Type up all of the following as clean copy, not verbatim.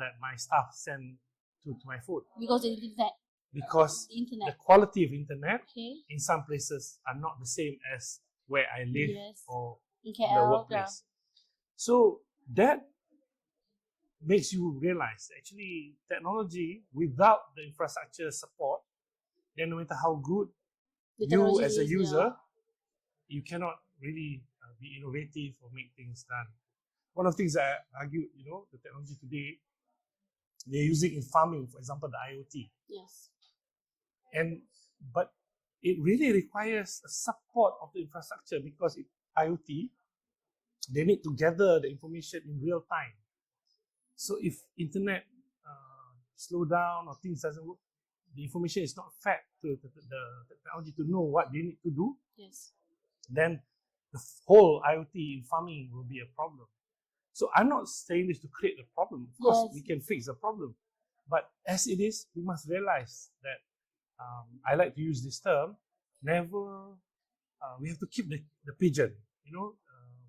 that my staff send to my phone. Because of the internet. Because The internet. the quality of internet Okay. in some places are not the same as where I live Yes. or In the KL, workplace. So that makes you realize actually technology without the infrastructure support, then no matter how good The you technology as a is, user, you cannot really be innovative or make things done. One of the things I argue, the technology today, they're using in farming, for example, the IoT. Yes. But it really requires a support of the infrastructure because IoT, they need to gather the information in real time. So if internet slow down or things doesn't work, the information is not fed to the technology to know what they need to do. Yes. Then the whole IoT in farming will be a problem. So I'm not saying this to create a problem. Of course, we can fix the problem. But as it is, we must realize that I like to use this term, never, we have to keep the pigeon.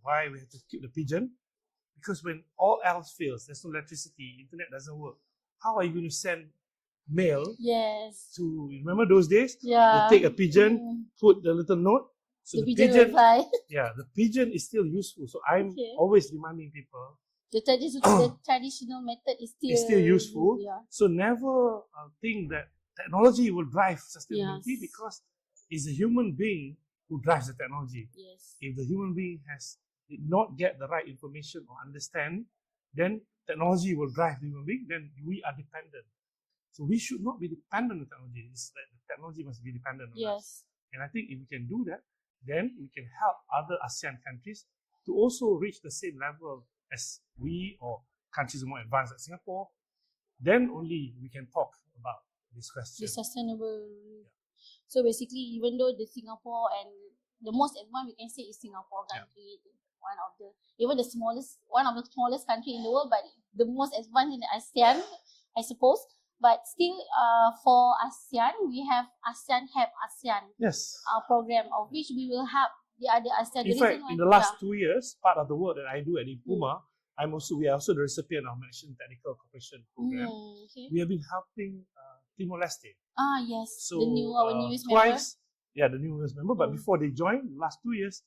Why we have to keep the pigeon? Because when all else fails, there's no electricity, internet doesn't work, how are you going to send mail to, remember those days? Yeah. You take a pigeon, put the little note, so the pigeon will fly. Yeah, the pigeon is still useful. So I'm always reminding people the traditional method is still useful. Yeah. So never think that technology will drive sustainability because it's a human being who drives the technology. Yes. If the human being did not get the right information or understand, then technology will drive the human being, then we are dependent. So we should not be dependent on technology. It's that the technology must be dependent on us. And I think if we can do that, then we can help other ASEAN countries to also reach the same level as we or countries more advanced like Singapore. Then only we can talk about this question. The sustainable. So basically, even though the Singapore and the most advanced we can say is Singapore country, one of the smallest country in the world, but the most advanced in the ASEAN, I suppose. But still, for ASEAN, we have ASEAN Help ASEAN program, of which we will help the other ASEAN. In fact, in the last 2 years, part of the work that I do at INPUMA, we are also the recipient of Malaysian Technical Cooperation Program. We have been helping Timor-Leste. Yes. So our newest twice, member. The newest member. But before they joined, the last 2 years,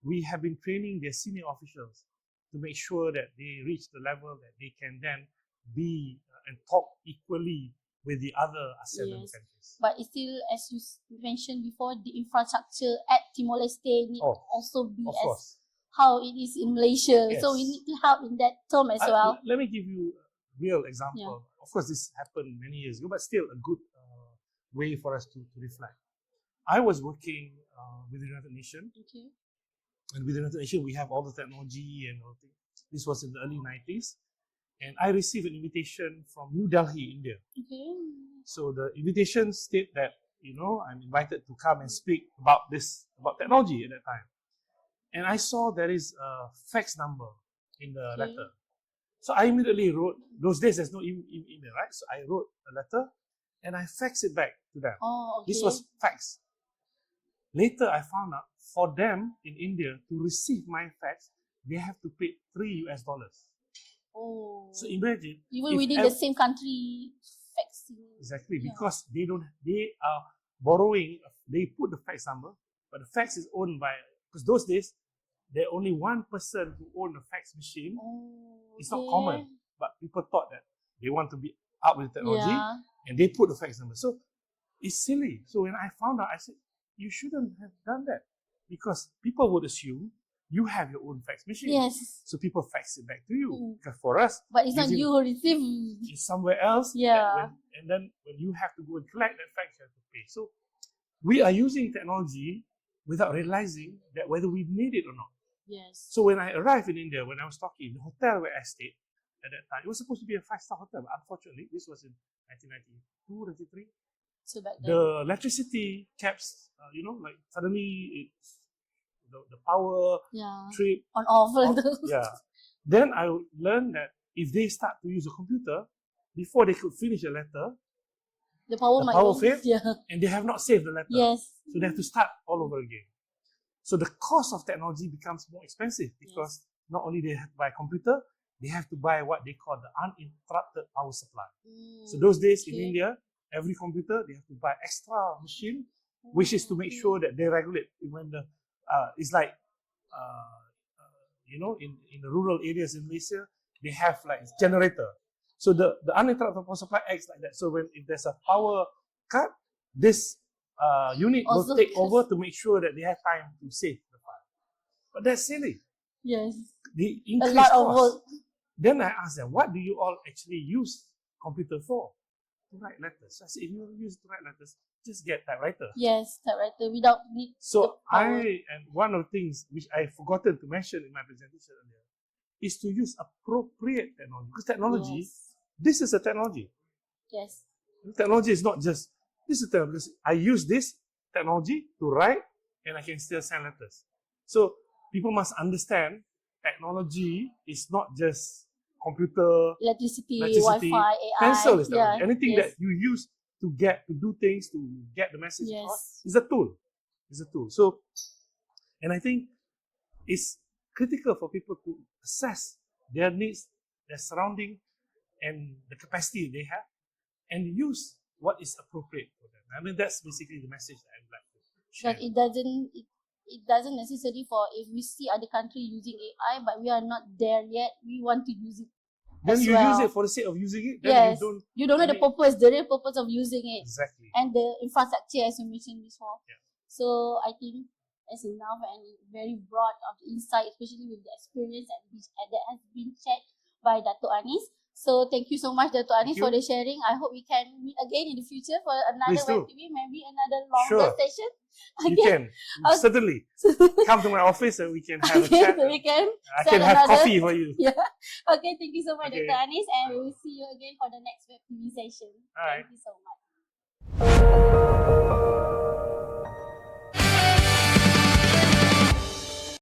we have been training their senior officials to make sure that they reach the level that they can then be and talk equally with the other ASEAN member Yes. countries. But it's still, as you mentioned before, the infrastructure at Timor-Leste need also be Of as course. how it is in Malaysia. Yes. So we need to help in that term as well. Let me give you a real example. Of course, this happened many years ago, but still a good way for us to reflect. I was working with the United Nations, Okay. and with the United Nations, we have all the technology and all things. This was in the early 90s, and I received an invitation from New Delhi, India. Okay. So the invitation state that, I'm invited to come and speak about technology at that time. And I saw there is a fax number in the letter. So I immediately wrote, those days there's no email, right? So I wrote a letter and I faxed it back to them. Oh, okay. This was fax. Later I found out for them in India to receive my fax, they have to pay $3. Oh. So imagine. Even within the same country, faxing. Exactly, because they are borrowing, they put the fax number, but the fax is owned by, because those days, there only one person who owned a fax machine. Oh, it's not common, but people thought that they want to be up with technology, and they put the fax number. So it's silly. So when I found out, I said, you shouldn't have done that, because people would assume you have your own fax machine. Yes. So people fax it back to you. Because for us, but it's not you who received. It's somewhere else. Yeah. And then when you have to go and collect that fax, you have to pay. So we are using technology without realizing that whether we need it or not. Yes. So when I arrived in India, when I was talking, the hotel where I stayed at that time, it was supposed to be a 5-star hotel, but unfortunately, this was in 1992, 93. So back then, the electricity caps, like suddenly it's the power trip on off. Then I learned that if they start to use a computer before they could finish a letter, the power failed, and they have not saved the letter. Yes. So they have to start all over again. So the cost of technology becomes more expensive because not only they have to buy a computer, they have to buy what they call the uninterrupted power supply. So those days in India, every computer, they have to buy extra machine, which is to make sure that they regulate when the, it's like, in the rural areas in Malaysia, they have like generator. So the uninterrupted power supply acts like that. So if there's a power cut, this unit will take over to make sure that they have time to save the file. But that's silly. Yes. The increased a lot cost. of work. Then I asked them, what do you all actually use computer for? To write letters. So I said, if you use to write letters, just get typewriter. Yes, typewriter without need. So and one of the things which I forgotten to mention in my presentation earlier is to use appropriate technology. Because technology, this is a technology. Yes. Technology is not just, this is technology. Because I use this technology to write and I can still send letters. So people must understand technology is not just computer, electricity, Wi-Fi, AI. Pencil is technology. Anything that you use to do things, to get the message across, is a tool. It's a tool. So, and I think it's critical for people to assess their needs, their surrounding, and the capacity they have, and use what is appropriate for them. I mean, that's basically the message that I would like to share. But it doesn't necessarily for if we see other countries using AI, but we are not there yet. We want to use it. Then you use it for the sake of using it. Then you don't know the purpose, the real purpose of using it. Exactly. And the infrastructure, as you mentioned before. Yeah. So I think that's enough and very broad of the insight, especially with the experience that has been shared by Datuk Anis. So thank you so much, Datuk Anis, for the sharing. I hope we can meet again in the future for another WebTV, maybe another longer session. You can. Certainly. Come to my office and we can have a chat. I can have coffee for you. Yeah. Okay, thank you so much, Dr. Anis, and we will see you again for the next WebTV session. Thank you so much.